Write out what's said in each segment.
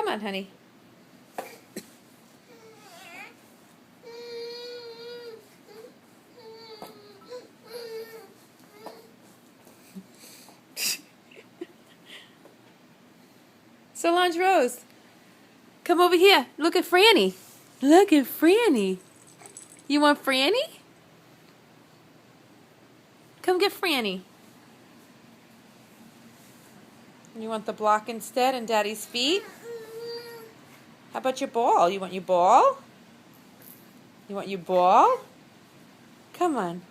Come on, honey. Solange Rose, come over here. Look at Franny. Look at Franny. You want Franny? Come get Franny. You want the block instead and Daddy's feet? How about your ball? You want your ball? You want your ball? Come on.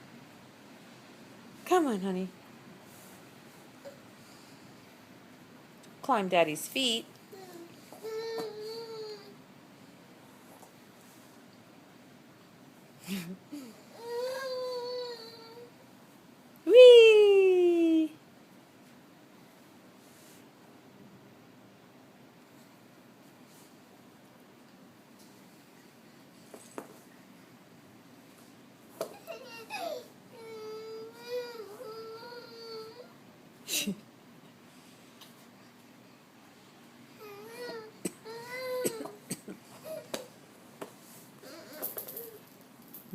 Come on, honey. Climb Daddy's feet. Whee!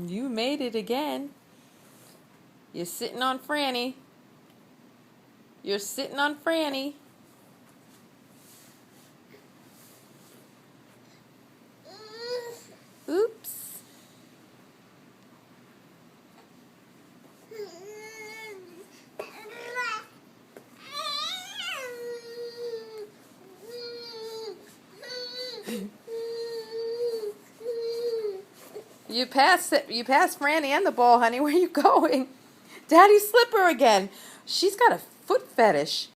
You made it again. You're sitting on Franny. You're sitting on Franny. Oops. You passed it. You passed Franny and the ball, honey. Where are you going? Daddy's slipper again. She's got a foot fetish.